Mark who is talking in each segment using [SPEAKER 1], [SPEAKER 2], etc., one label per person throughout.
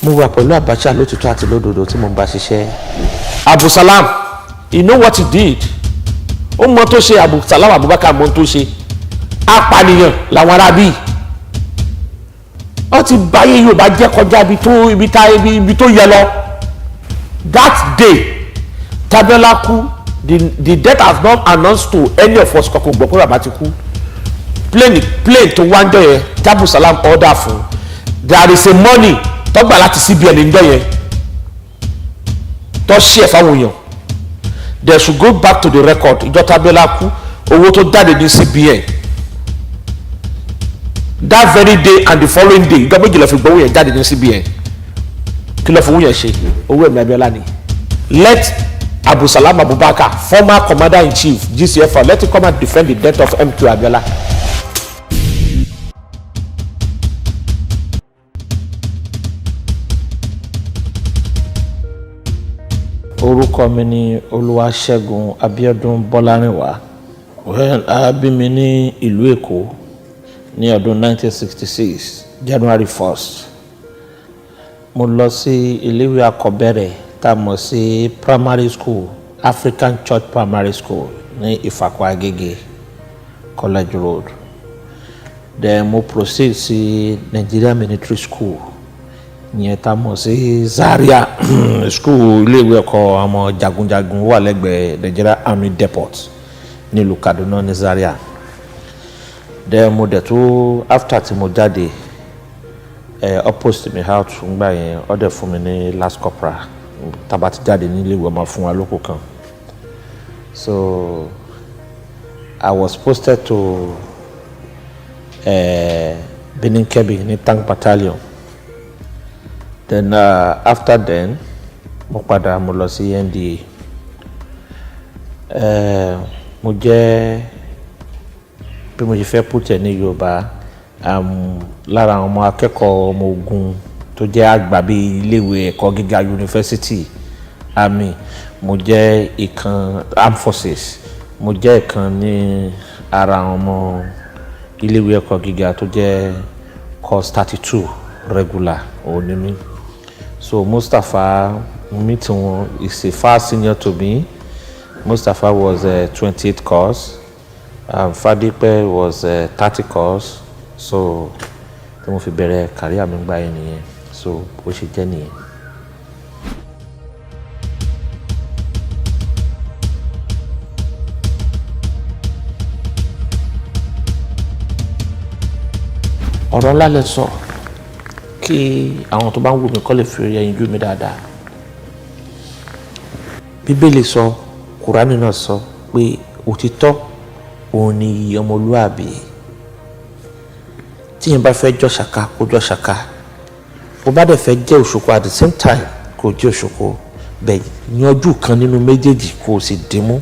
[SPEAKER 1] mo wà pẹ̀lú Abacha lótìtọ́ àti lódodo tí mo ń bá ṣiṣẹ́. Abdulsalam, you know what he did? Ó mọ tó ṣe. Abdulsalam Abubakar mọ tó ṣe. Apànìyàn làwọn arábí. Ó ti báyé Yorùbá jẹ́ kọjá ibi tó yẹ lọ. That day Abiola kú, the death has not announced to any of us kọ́kọ́ gbọ́ pé bàbá ti kú. Plane tó wá ń jọ yẹn Abdulsalam order fún. There is a money tó gbà láti CBN ń jọ yẹn tó ṣe fáwọn èèyàn. They should go back to the record. Ìjọ Abiola kú, owó tó jáde ní CBN that very day and the following day ìjọba méjìlá fi gbowó yẹn jáde ní CBN. Kí ló fowó yẹn ṣe? Owó ẹ̀mí Abiola ni. Let Abdulsalam Abubakar, former commander-in-chief GCFR, let him come and defend the death of MKO Abiola. Orúkọ mi ni Olúwaṣẹ́gun Abíọ́dún Bolarinwa. A bí mi ní ìlú Èkó ní ọdún 1966 January 1st. Mo lọ sí iléèwé àkọ́bẹ̀rẹ̀ tá a mọ̀ sí primary school, African Church Primary School ní Ìfàkọ̀ Agége College Road. Then mo proceed sí Nigeria Military School ìyẹn tá a mọ̀ sí Zaria school, iléèwé ẹ̀kọ́ ọmọ jagunjagun wà lẹ́gbẹ̀ẹ́ Nigeria Army Depot nílùú Kaduna ní Zaria. Then mo dẹ̀ tó after tí mo jáde opposite mi out ngbà yẹn ó dẹ̀ fún mi ní last corporal tàbá ti jáde ní iléèwé ọmọ fún wa lóko kan. So I was posted to Benin Kebbi ní tank battalion. Then after then mo padà mo lọ sí NDA. Mo jẹ́ bí mo ṣe fẹ́ put ẹ̀ ní Yorùbá lára àwọn ọmọ akẹ́kọ̀ọ́ ọmọ ogun tó jẹ́ àgbà bíi iléèwé ẹ̀kọ́ gíga yunifásitì army. Mo jẹ́ ìkan armed forces. Mo jẹ́ ìkan ní ara àwọn ọmọ iléèwé ẹ̀kọ́ gíga tó jẹ́ course 32 regular òní mi. So Mustapha meeting one is a far senior to me. Mustapha was 28 course. Fadipe was 30 course. So tí mo fi bẹ̀rẹ̀ career mi gbà yẹn nìyẹn. So bó ṣe jẹ́ nìyẹn. Ọ̀rọ̀ ńlá lẹ sọ kí àwọn tó bá ń wò mí kọ́ lè fi ẹyin jú mi dáadáa. Bíbélì sọ, Kùránì náà sọ pé òtítọ́ òun ni iyì ọmọlúwàbí. Tí yẹn bá fẹ́ jọ́ ṣàká kó jọ́ ṣàká, bó bá dẹ̀ fẹ́ jẹ́ òṣùkọ at the same time kó jẹ́ òṣùkọ, bẹ́ẹ̀ yanjú kan nínú méjèèjì kó o sì dìímú.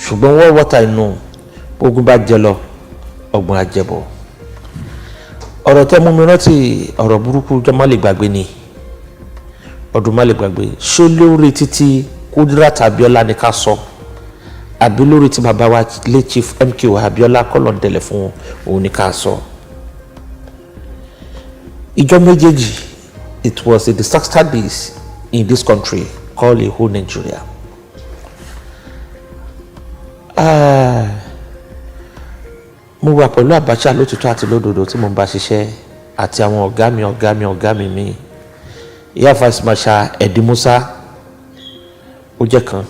[SPEAKER 1] Ṣùgbọ́n wọ́n wọ́ta inú ogun bá jẹ lọ ọgbọ́n á jẹ bọ̀. Ọ̀rọ̀ tẹ́ mú mi rántí ọ̀rọ̀ burúkú jọ má lè gbàgbé ni ọdún má lè gbàgbé. Ṣé lórí títí Kudirat Abiola ní ká sọ àbí lórí tí bàbá wa lé Chief MKO Abiola kọ́lọ̀ ń tẹ̀lé fún òun ní ká sọ? Ìjọ méjèèjì, it was a disaster days in this country called a whole Nigeria. Mo wà pẹ̀lú Abacha lótìtọ́ àti lódodo tí mo ń bá ṣiṣẹ́ àti àwọn ọ̀gá mi Air Vice Marshal Edi Musa ó jẹ́ kan,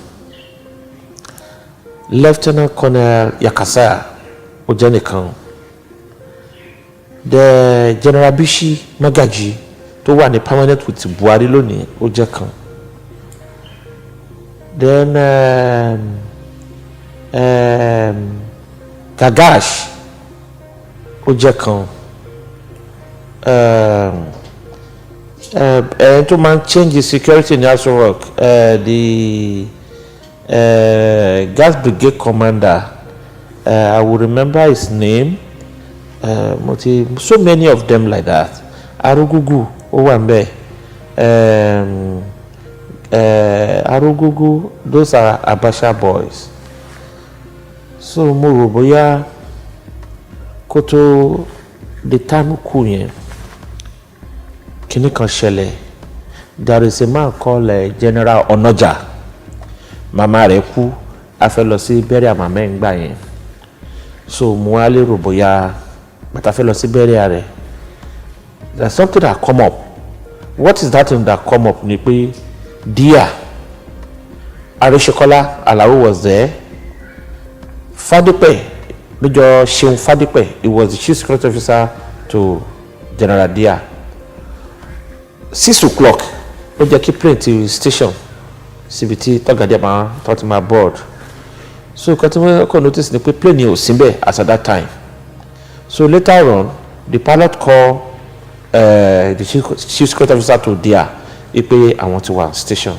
[SPEAKER 1] Lieutenant Colonel Yakasa ó jẹ́ nìkan, the General Bishi Magaji tó wà ní permanent with Buhari lónìí ó jẹ́ kan, then Gagash ó jẹ́ kan, tó máa ń change the security ní Aso Rock, the gas brigade commander, I will remember his name, so many of them like that. Arugugu ó wà ńbẹ̀, Arugugu, those are Abacha boys. So mo rò bóyá kó tó the time kú yẹn kíní kan ṣẹlẹ̀. There is a man called General Onoja. Màmá rẹ̀ kú, a fẹ́ lọ sí burial màmá ẹ̀ ń gbà yẹn. So mo wá lérò bóyá bàtà fẹ́ lọ sí burial rẹ̀. There's something that come up. What is that thing that come up? Ni pé Dia Arishekola Alao was there. Fadipe, Major Seun Fadipe, he was the chief security officer to General Dia. 6 o'clock, ó jẹ́ kí plane ti station síbi tí tọ́gàdé máa tọ́ ti máa board. So nǹkan tí wọ́n kọ́ notice ni pé plane yẹn ò sí bẹ́ẹ̀ as at that time. So later on, the pilot called the chief security officer to Dia pé àwọn ti wà station.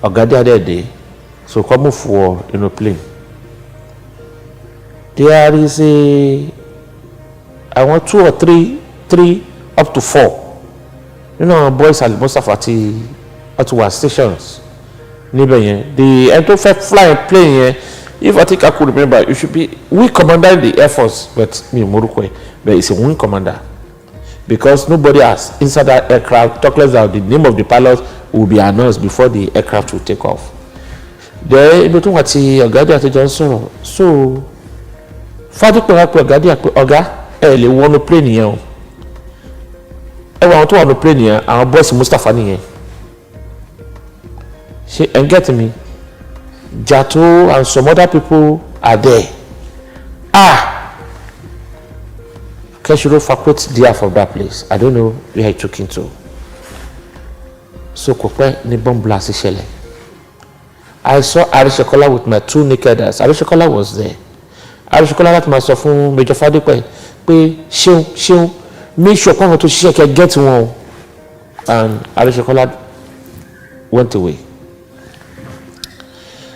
[SPEAKER 1] Ọ̀gá Dia dẹ̀ so kọ́ move for inú plane. There is I want 2 or 3 up to 4. You know, boys and Mustafa at one stations. The end flying plane here. If I think I could remember, it should be we commander in the Air Force, but me Morukwe, but it's a wing commander. Because nobody has inside that aircraft, talk less about the name of the pilot will be announced before the aircraft will take off. Then you know what Ogadia to Johnson. So Fadipe Ogadia Oga lè wọnú plane yẹn o. Àwọn tó wà ní plane yẹn àwọn boss Mustafa nìyẹn. Ṣé and get me? Jato and some other people are there. Keshiro evacuate Dia from that place. I don't know where he took him to. So kò pẹ́ ní bomb blast ṣẹlẹ̀. I saw Arishekola with my 2 naked eyes. Arishekola was there. Arishekola láti máa sọ fún Major Fadipe pé ṣeun make sure pàwọn tó ṣiṣẹ́ kẹ́ get wọn. And Arishekola went away.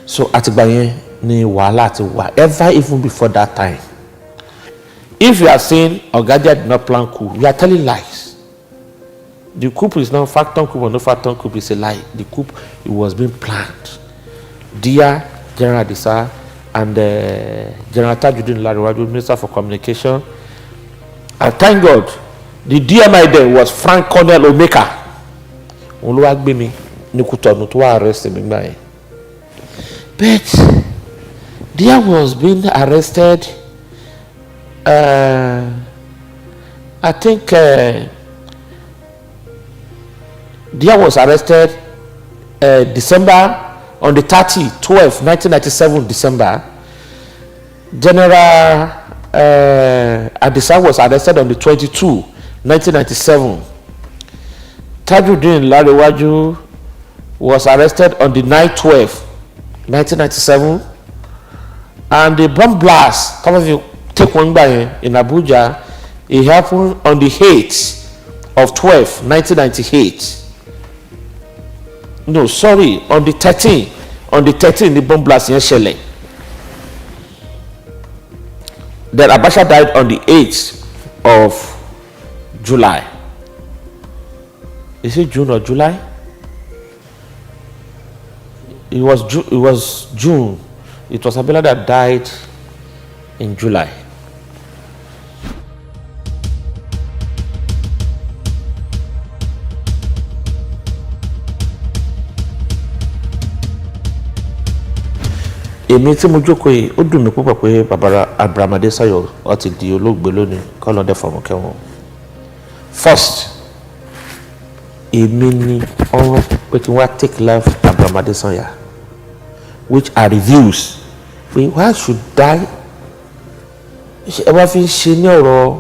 [SPEAKER 1] So àtìgbà yẹn ni wàhálà ti wà ever even before that time. If you are saying Ogadia did not plan coup, you are telling lies. The coup is not facton coup or no facton coup, is a lie. The coup, it was being planned. Dia, General Adisa, and General Tajuddin Lariwaju, Minister for Communication. And thank God, the DMI there was Frank Cornell Omeka. Oluwagbemi Nikutonu to arrest him. But Dia was being arrested. I think Dia was arrested December on the 12th, 1997 December. General Adisa was arrested on the 22nd, 1997. Tajuddin Lariwaju was arrested on the 9/12, 1997. And the bomb blast, some of you take one by in Abuja, it happened on the 8th of 12, 1998. No, sorry, on the 13th. On the 13th, the bomb blast in Shelley. Then Abacha died on the 8th of July. Is it June or July? It was June. It was Abiola that died in July. Èmi tí mo jókòó yìí ó dùn mí púpọ̀ pé bàbá Abraham Adésayọ̀ ó ti di olóògbé lónìí kọ́ lọ́dẹ fọ̀rùn kẹ́wọ̀n. First, èmi ni ọ̀rọ̀ pé kí wọ́n take life Abraham Adésayọ̀, which are reviews. Pé why should die? Ẹ wá fi ń ṣe ní ọ̀rọ̀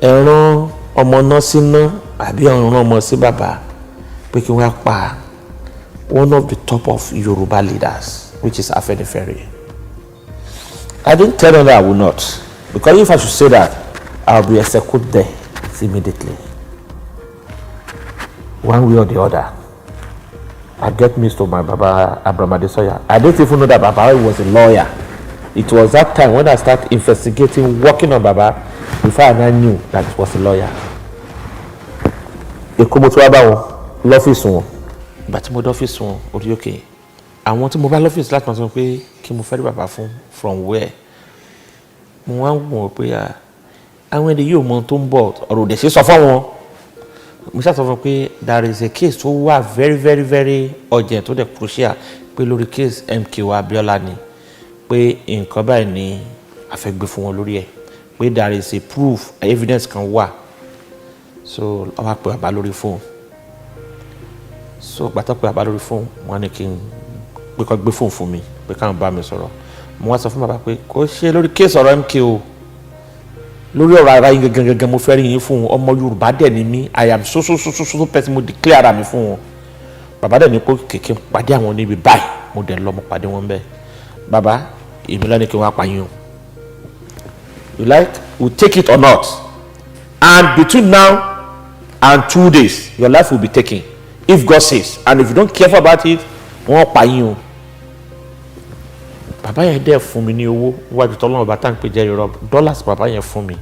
[SPEAKER 1] ẹ̀ràn ọmọ náà sí ná àbí ọ̀ràn ọmọ sí bàbá pé kí wọ́n pa one of the top of Yoruba leaders, which is Afenifere. I didn't tell them that I would not, because if I should say that, I'll be executed there immediately, one way or the other. I get mixed to my Baba Abraham Adésayọ̀. I didn't even know that Baba was a lawyer. It was that time when I started investigating, working on Baba, before I knew that he was a lawyer. Èkó tí wá bá wọn lọ́fíìsì wọn. Ìgbà tí mo dé ọ́fíìsì wọn, ó rí òkè. Àwọn tí mo bá lọ́fíìsì láti máa sọ pé kí mo fẹ́ rí bàbá fún from where. Mo wá ń wò pé àwọn èdè yóò mọ tó ń bọ̀ ọ̀rọ̀ òdè ṣe sọ fún wọn mo ṣá sọ fún pé there is a case tó wà very urgent tó dẹ̀ crucial pé lórí case MKO Abiola ni pé nǹkan báyìí ni a fẹ́ gbé fún wọn lórí ẹ̀ pé there is a proof evidence kan wà so wọ́n wá pè bàbá lórí fóònù so gbàtọ́ pé bàbá lórí fóònù wọ́n ní kí n pé kó gbé fóònù fún mi pé káwọn bá mi sọ̀rọ̀ mo wá sọ fún bàbá pé kò ṣe lórí case ọ̀rọ̀ MKO lórí ọ̀rọ̀ ara yín gangan mo fẹ́ rí yín fún ọmọ Yorùbá dẹ̀ ni mí I am so person mo declare ara mi fún wọn bàbá dẹ̀ ní pé kèké pàdé àwọn níbi báyìí mo dẹ̀ lọ mo pàdé wọn bẹ́ẹ̀ bàbá èmi lẹ́ni kí wọ́n apá yín o you like we take it or not and between now and 2 days your life will be taken if God says and if you don't care about it wọ́n pa yín o bàbá yẹn dẹ̀ fún mi ní owó wájú tọ́lọ́mọ bá tá à ń pè jẹ́ irọ́ dollars bàbá yẹn fún mi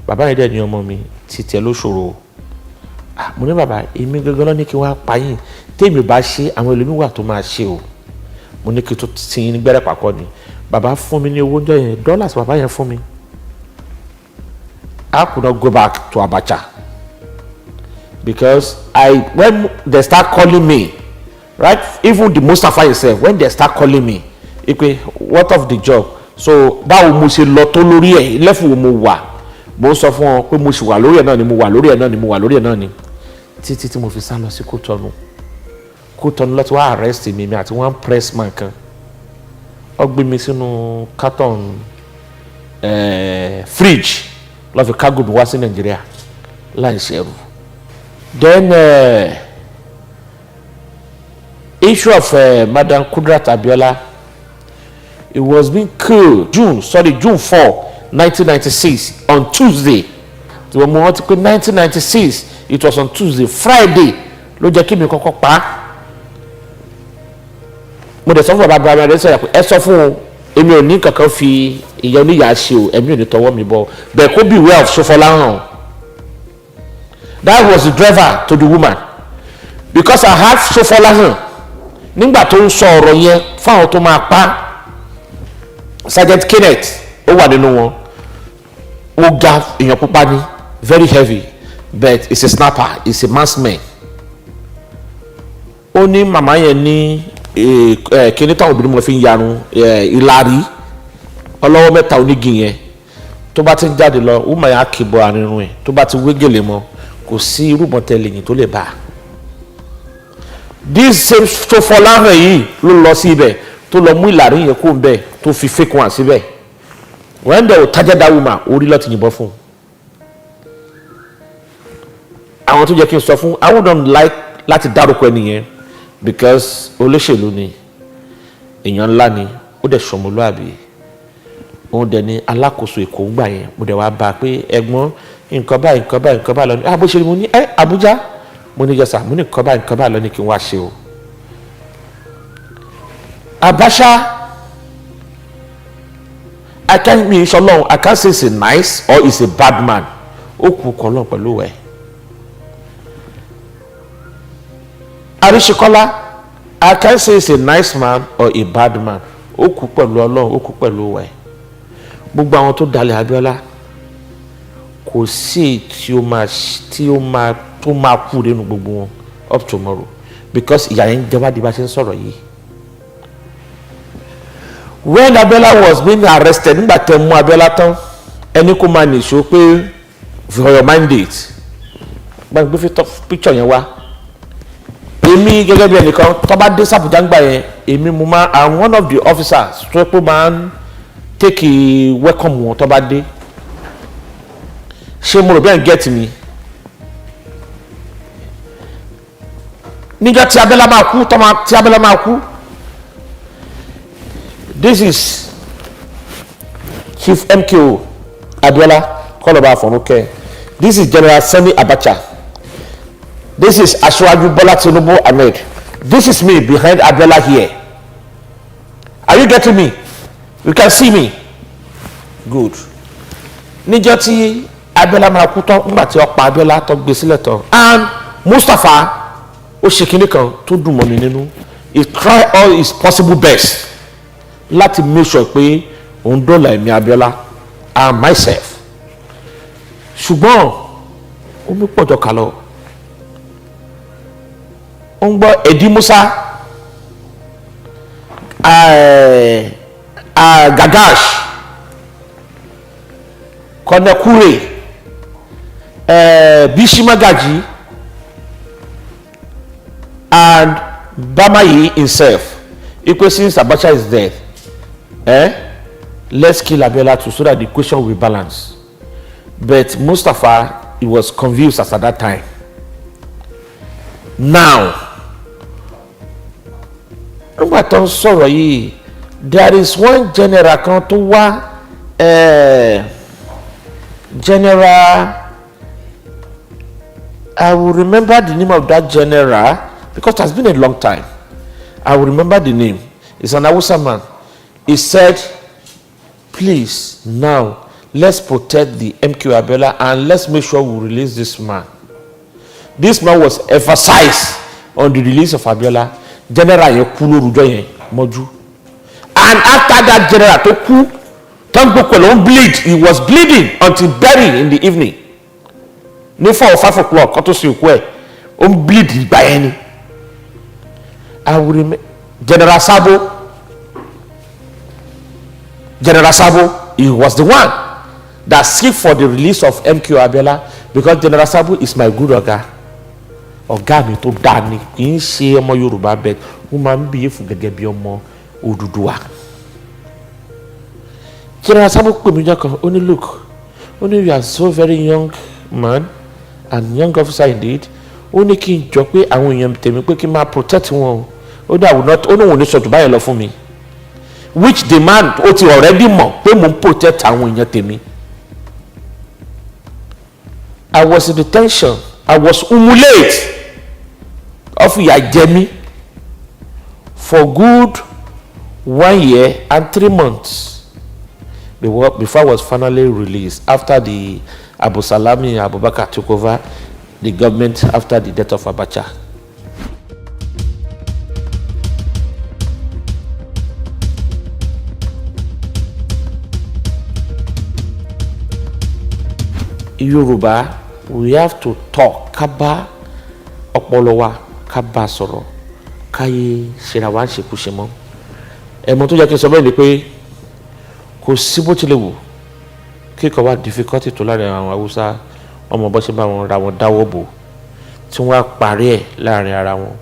[SPEAKER 1] bàbá yẹn dẹ̀ ní ọmọ mi títí ẹ ló ṣòro mo ní bàbá èmi gangan lọ ní kí wọ́n á pa yín tèmi bá ṣe àwọn ẹlòmíì wà tó máa ṣe o mo ní kí tó ti yín ní gbẹ́rẹ́ pàkọ́ ni bàbá fún mi ní owó ọjọ́ yẹn dollars bàbá yẹn fún mi I could not go back to Abacha because when they start calling me right even the Mustafa himself when they start calling me ipe what of the job so báwo mo ṣe lọ tó lórí ẹ̀ lẹ́fù wo mo wà mo sọ fún ọ pé mo ṣì wà lórí ẹ̀ náà ni mo wà lórí ẹ̀ náà ni mo wà lórí ẹ̀ náà ni títí tí mo fi sá lọ sí Kútọ̀nù lọ́tí wọ́n arrest mi àti one pressman kan ó gbé mi sínú carton fridge lọ́ fi cargo mi wá sí Nàìjíríà láì ṣẹ̀rù then issue of Madam Kudirat Abiola it was being killed June 4 1996 on Tuesday tí wọ́n mú wọn ti pé 1996 it was on Tuesday Friday ló jẹ́ kí mi kọ́kọ́ pa á mo dẹ̀ sọ fún bàbá mi àdéhùn ẹ sọ fún un èmi ò ní kankan fi ìyá oníyà ṣe o èmi ò ní tọwọ́ mi bọ̀ bẹ́ẹ̀ kó beware of Ṣọfọláhàn that was the driver to the woman because I had Ṣọfọláhàn nígbà tó ń sọ ọ̀rọ̀ yẹn fáwọn tó máa pa Sergeant Kenneth ó wà nínú wọn ó ga èèyàn pupa ní very heavy but it's a snapper it's a marksman ó ní màmá yẹn ní kíní táwọn obìnrin mọ̀ fi ń yarun ìlàrí ọlọ́wọ́ mẹ́ta onígi yẹn tó bá ti ń jáde lọ ó máa yà kìbọ̀ àrírun ẹ̀ tó bá ti wégele mọ́ kò sí irúmọ̀tẹ́lẹ̀ yìí tó lè bá a. this same Ṣọfọláhàn yìí ló lọ sí ibẹ̀ tó lọ mú ìlàrí yẹn kó ń bẹ̀ tó fi fake one síbẹ̀ when they will target that woman orí lọ́ọ́ ti yìnbọn fún un. àwọn tó jẹ́ kí n sọ fún I wouldn't like láti dárúkọ ẹnìyẹn because olóṣèlú ni èèyàn ńlá ni ó dẹ̀ ṣọmọlúàbí òun dẹ̀ ni alákòóso Èkó ń gbà yẹn mo dẹ̀ wá bá a pé ẹ̀gbọ́n nǹkan báyìí lọ ní bó ṣe ni mo ní Abuja mo ní yẹsà mo ní nǹkan báyìí lọ ní kí n wá ṣe o. Abacha I can't say he's a nice or he's a bad man ó kú kọ́ lọ́n pẹ̀lú ẹ̀. Arishikola I can't say he's a nice man or a bad man ó kú pẹ̀lú Ọlọ́run ó kú pẹ̀lú ẹ̀. Gbogbo àwọn tó dalẹ̀ Abiola kò sí tí ó máa kú nínú gbogbo wọn up tomorrow because ìyá yẹn jẹ́ wá di bá ṣe ń sọ̀rọ̀ yìí. When Abiola was being arrested nígbà tẹ́ mú Abiola tán ẹni kó máa nìṣó pé for your mandate gbàgbé fi picture yẹn wá èmi gẹ́gẹ́ bí ẹnìkan tó bá dé sàbújá ń gbà yẹn èmi mo máa I'm one of the officers tó pé máa ń take a welcome wọn tó bá dé ṣé mo rò bẹ́ẹ̀ get me níjọ́ tí Abiola máa kú this is Chief MKO Abiola kọlọba àfọ̀nùkẹ́ this is General Sani Abacha this is Asiwaju Bola Tinubu Ahmed this is me behind Abiola here are you getting me you can see me good níjọ́ tí Abiola máa kú tán nígbà tí ọ̀pá Abiola tó gbé sílẹ̀ tán and Mustapha ó ṣe kinní kan tó dùn mọ́ mi nínú he try all his possible best láti make sure pé òun dọ́là ẹ̀mí Abiola and myself ṣùgbọ́n omi pọ̀jọ́ kà lọ ń gbọ́ Edi Musa, Gagash, Konekure, Bishi Magaji, and Bamayi himself. Since Abacha is dead, let's kill Abiola too so that the equation will balance. But Mustafa, he was confused as at that time. Now, there is one general kan tó wá, general, I will remember the name of that general because it has been a long time. I will remember the name. It's an Hausa man. He said, please, now, let's protect the MKO Abiola and let's make sure we release this man. This man was emphasized on the release of Abiola. General Yekulu Rujoye Moju. And after that general to Tango bleed. He was bleeding until buried in the evening. No 4 or 5 o'clock, got to see where bleed by any. I will remember General Sabo, he was the one that seek for the release of MKO Abiola because General Sabo is my good ọ̀gá mi tó dáa ni kì í ṣe ọmọ Yorùbá bẹ́ẹ̀ ó máa ń bí èfù gẹ́gẹ́ bí ọmọ Odùduwà. General Sabo pè mí jọkàn ó ní look ó ní you are so very young man and young officer indeed ó ní kí n jọ pé àwọn èèyàn tèmi pé kí n máa protect wọn ó dà wò not ó ní òun ní sọ̀tù báyìí lọ fún mi which demand ó ti already mọ̀ pé mò ń protect àwọn èèyàn tèmi. I was in detention. I was humiliated of Yajemi for good 1 year and 3 months before I was finally released after the Abu Salami Abubakar took over the government after the death of Abacha. Yoruba, we have to talk kaba ọpọlọ wa kaba sọ̀rọ̀ káyé ṣera wa ṣekúṣe mọ́ ẹ̀mọ́ tó jẹ́ kí n sọ bẹ́ẹ̀ ni pé kò sí bó tilẹ̀ wù kíkọ́ wa difficulty tó láàrin àwọn Haúsá ọmọ bó ṣe bá wọn ra wọn dáwọ́ bò tí wọ́n á parí ẹ̀ láàrin ara wọn.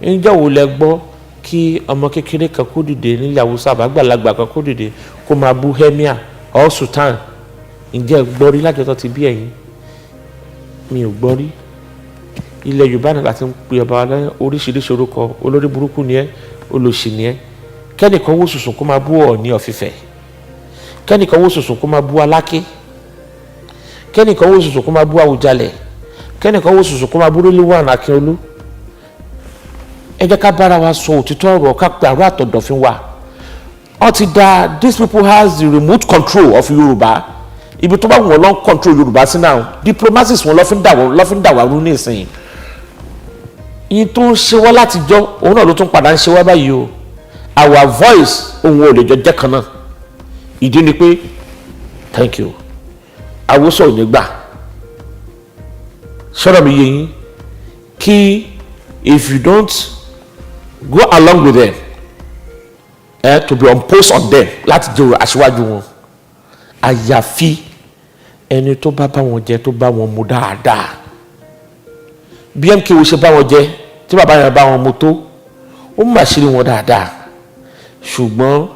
[SPEAKER 1] ǹjẹ́ wo lẹ gbọ́ kí ọmọ kékeré kan kó dìde nílẹ̀ Haúsá àbágbàlagbà kan kó dìde kó máa bú Emir or Sultan? Ǹjẹ́ gbọ́ rí lájọ́ ti bí ẹ̀yin? Mi ò gbọ́ rí. Ilẹ̀ Yorùbá náà láti ń pe ọba wa lẹ́yìn oríṣiríṣi orúkọ olórí burúkú ni ẹ́ olóṣì ni ẹ́ kẹ́nìkan wó sùsùn kó máa bú Ọọ̀ni of Ifẹ̀ kẹ́nìkan wó sùsùn kó máa bú Aláké kẹ́nìkan wó sùsùn kó máa bú Àwùjalẹ̀ kẹ́nìkan wó sùsùn kó máa bú Rilwan Akínolú. Ẹ jẹ́ ká bára wa sọ òtítọ́ ọ̀rọ̀ ká pe àrò àtọ̀dọ̀fín wa. Ó ti dá these people has the remote control of Yorùbá. Ibi tó bá wọn lọ control Yorùbá sí náà diplomacies wọn lọ fi ń dà wá rú nísìnyí. Yín tó ń ṣe wá látijọ́ òun náà ló tún padà ń ṣe wá báyìí o. Our voice òun ò lè jọ jẹ́ kan náà. Ìdí ni pé thank you àwòsàn ò ní gbà. Sọ̀rọ̀ mi yé yín kí if you don't go along with them to be imposed on them láti jẹ́ aṣíwájú wọn àyàfi ẹni tó bá wọn jẹ tó bá wọn mu dáadáa bí MKO ṣe bá wọn jẹ tí bàbá yẹn bá wọn mu tó ó mà ṣírí wọn dáadáa ṣùgbọ́n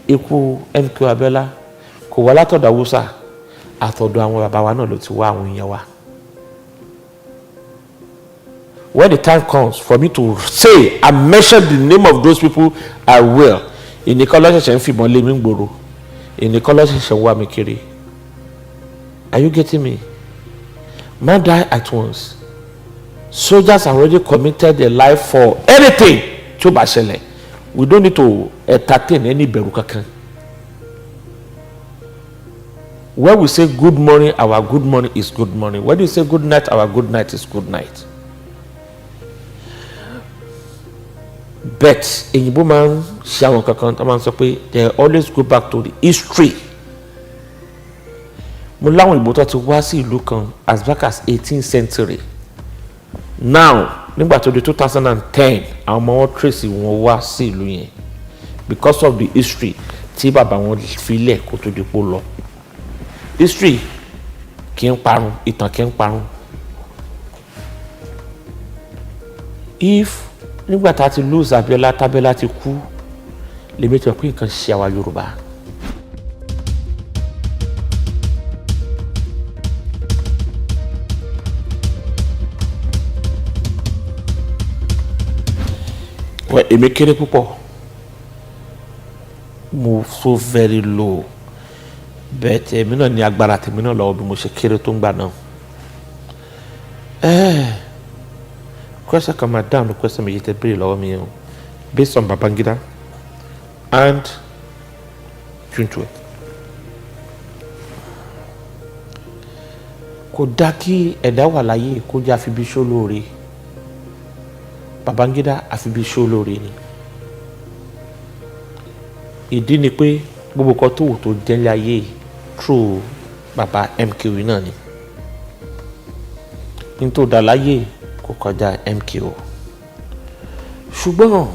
[SPEAKER 1] ikú MKO Abiola kò wá látọ̀dọ̀ Haúsá àtọ̀dọ̀ àwọn bàbá wa náà ló ti wá àwọn èèyàn wa. When the time comes for me to say and mention the name of those people, I will. Ìnìkan lọ́sẹ̀ṣẹ̀ ń fìbọn lé mi ń gbòòrò. Ìnìkan lọ́sẹ̀ṣẹ̀ ń wá mi kiri. Are you getting me? Man die at once. Soldiers are already committed their life for anything tó bá ṣẹlẹ̀. We don't need to entertain any bẹ̀rù kankan. When we say good morning, our good morning is good morning. When we say good night, our good night is good night. But èyìnbó máa ń ṣe àwọn kankan tó máa ń sọ pé they always go back to the history. Mo láwọn ìbò tó ti wá sí ìlú kan as back as 18th century. Now nígbà tó di 2010 àwọn ọmọ wọn trace wọn wá sí ìlú yẹn because of the history tí bàbá wọn fi lẹ̀ kó tó di pò lọ. History kì í parun, ìtàn kì í parun. If nígbà tá a ti lose Abiola tábẹ́lá ti kú lèmi tí wọ́n pé nǹkan ṣe àwa Yorùbá. Èmi kéré púpọ̀, mo so very low, but èmi náà ní agbára tèmi náà lọ́wọ́ bí mo ṣe kéré tó ń gbà náà. Question kan máa dáhùn question méjì tẹ́ béèrè lọ́wọ́ mi yẹn o, based on Babangida and Junto. Kò dá kí ẹ̀dá wà láyé kó jẹ́ àfi bí ṣó lóore. Babangida àfi bí ṣó lóore ni. Ìdí ni pé gbogbo kan tó wù tó jẹ́lé ayé through bàbá MKO náà ni. Ní tó dá láyé kò kọjá MKO. Ṣùgbọ́n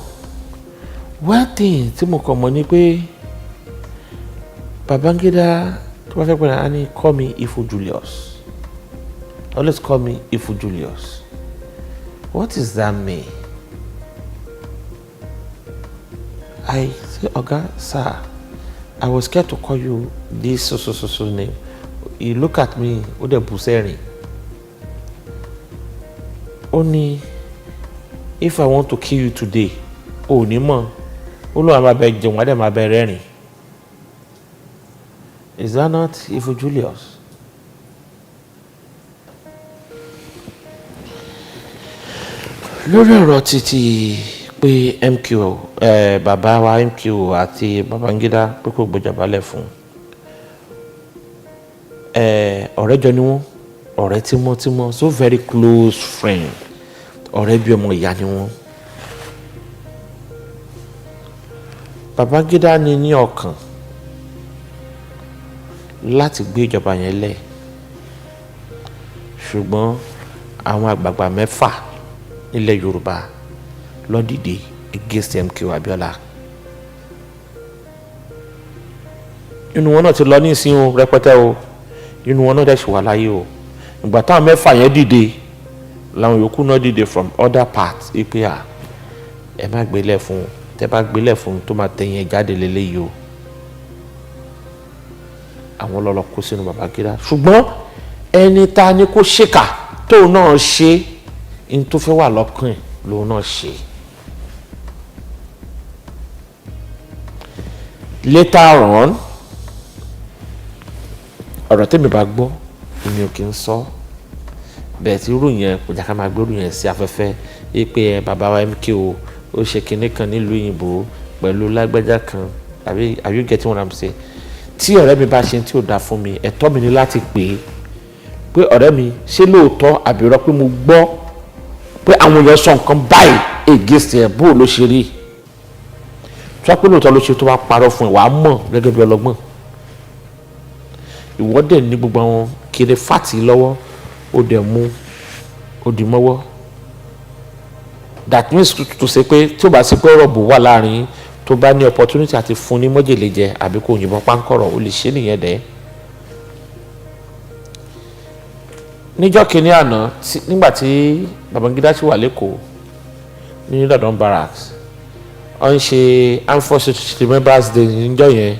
[SPEAKER 1] one thing tí mo kàn mọ̀ ni pé Babangida tó bá fẹ́ pẹ́ náà ní call me Ifu Julius. Always call me Ifu Julius. What does that mean? I say, Oga, sir, I was scared to call you this so name. You look at me, Ode Buseri. Only if I want to kill you today, oh, Nima, Ulu Amabe Jumade Mabereni. Is that not Ifu Julius? Lórí ọ̀rọ̀ títí pé MKO bàbá wa MKO àti Babangida pé kò gbọ́jàbálẹ̀ fún ọ̀rẹ́ jọ ni wọ́n, ọ̀rẹ́ tímọ́tímọ́, so very close friend, ọ̀rẹ́ bí ọmọ ìyá ni wọ́n. Babangida ní ọkàn láti gbé ìjọba yẹn lẹ̀, ṣùgbọ́n àwọn àgbààgbà mẹ́fà nílẹ̀ Yorùbá ló dìde against MKO Abiola. Inú wọn náà ti lọ ní ìsìn o rẹpẹtẹ o, inú wọn náà dẹ̀ ṣì wà láyé o. Ìgbà táwọn mẹ́fà yẹn dìde làwọn yòókù náà dìde from other parts ipe ẹ má gbélé fún, tẹ bá gbélé fún tó máa tẹ̀yìn ẹ̀ jáde lélẹ́yìí o. Àwọn lọ́lọ́ kó sínú Babangida, ṣùgbọ́n ẹni tá a ní kó ṣèkà tóun náà ṣe in tó fẹ́ wà lọ́kàn ẹ̀ lòun náà ṣe. Later on, ọ̀rọ̀ tẹ́mi bá gbọ́ èmi ò kì í sọ bẹ́ẹ̀ tí irú yẹn kò jà ká máa gbórú yẹn sí afẹ́fẹ́ pé bàbá wa MKO ó ṣe kinní kan nílùú òyìnbó pẹ̀lú lágbájá kan àbí are you getting what I'm saying? Tí ọ̀rẹ́ mi bá ṣe tí ò dáa fún mi, ẹ̀tọ́ mi ni láti pè pé ọ̀rẹ́ mi ṣé lóòótọ́ àbí irọ́ pé mo gbọ́ pé àwọn èèyàn sọ nǹkan báyìí against ẹ̀ bó ló ṣe rí. Tí wọ́n pé lóòótọ́ ló ṣe tó bá parọ́ fún ẹ̀ wàá mọ̀ gẹ́gẹ́ bí ọlọ́gbọ́n. Ìwọ́dẹ̀ ní gbogbo àwọn kiri fàtì lọ́wọ́ ó dẹ̀ mú ó dì mọ́wọ́. That means to say pé tí ó bá sí pé rọ̀bù wà láàrin tó bá ní opportunity àti fún ní mọ́jèlé jẹ àbí kò yìnbọn pánkọ̀rọ̀ ó lè ṣe nìyẹn dẹ́. Níjọ́ kìíní àná nígbà tí Babangida ṣì wà lẹ́kọ̀ọ́ ní London Barracks ó ń ṣe Armed Forces Remembrance Day níjọ́ yẹn.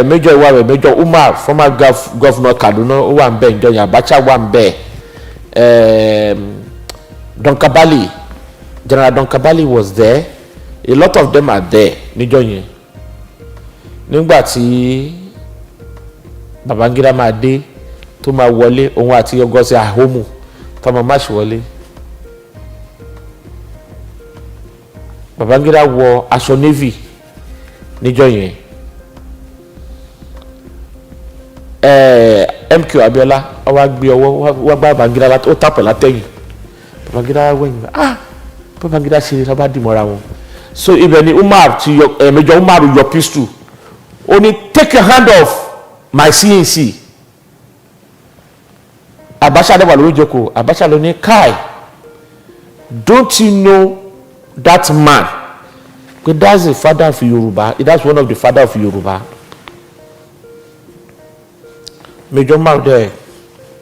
[SPEAKER 1] Major ìwà rẹ̀ Major Umar former governor Kaduna ó wà ń bẹ̀ níjọ́ yẹn, Abacha wà ń bẹ̀, Donkabali General Donkabali was there, a lot of them are there níjọ́ yẹn. Nígbà tí Babangida máa dé tó máa wọlé òun àti Ọgọ́sì Ahomu tó máa máṣe wọlé, Babangida wọ aṣọ navy níjọ́ yẹn. MKO Abiola ó wá gbé ọwọ́ wá gbá Babangida ó tàpẹ̀ látẹ̀yìn. Babangida wẹ̀yìn Babangida ṣe ló bá dìmọ́ra wọn. So ibẹ̀ ni Umar ti yọ Major Umar yọ pistol ó ní take your hand off my CNC. Abacha dẹ̀ wà lórí ìjókòó, Abacha ló ní káì Don't you know that man? But that's the father of Yoruba. That's one of the father of Yoruba. Major Mark there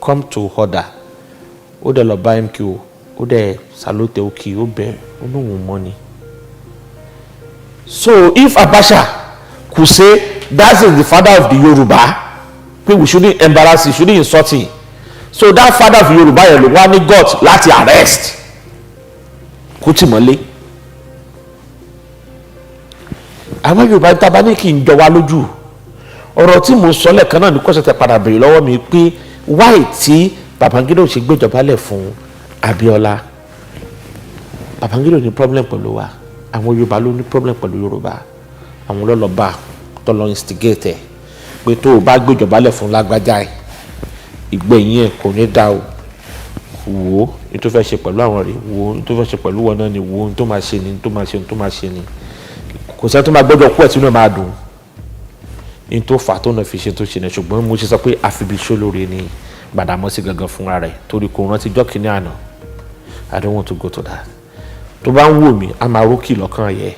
[SPEAKER 1] come to order. O de lo buy MKO. O de salute oki. O be. O no money. So if Abacha could say that is the father of the Yoruba, we shouldn't embarrass him, shouldn't insult him. So that father of Yoruba Yoruba got láti arrest. Kutimole. Àwọn Yorùbá tá bá ní kí n jọ wá lójú. Ọ̀rọ̀ tí mo sọ lẹ́ẹ̀kan náà ní kọ́sẹ̀ tẹ padà bèrè lọ́wọ́ mi pé why tí Babangida ò ṣe gbéjọba lẹ̀ fún Abiola. Babangida ní problem pẹ̀lú wa. Àwọn Yorùbá ló ní problem pẹ̀lú Yorùbá. Àwọn lọ́lọ́ba tó lọ instigate ẹ̀ pé tó o bá gbéjọba lẹ̀ fún lágbájá ẹ̀ ìgbẹ̀yìn ẹ̀ kò ní dá o. Wo ní tó fẹ́ ṣe pẹ̀lú àwọn rẹ̀, wo ní tó fẹ́ ṣe pẹ̀lú wọn náà ni, wo ní tó máa ṣe ni, ní tó máa ṣe ni, tó máa ṣe ni. Kò sẹ́ni tó máa gbọ́dọ̀ kú ẹ̀ tí inú ẹ̀ máa dùn. Ní tó fà tó náà fi ṣe tó ṣe ni, ṣùgbọ́n mo ṣe sọ pé àfibíṣó lóore ni Gbàdámọ́sí gangan fúnra rẹ̀ torí kò rántí jọ́ kìíní àná. I don't want to go to that. Tó bá ń wò mí, a máa rókì lọ́kàn yẹ.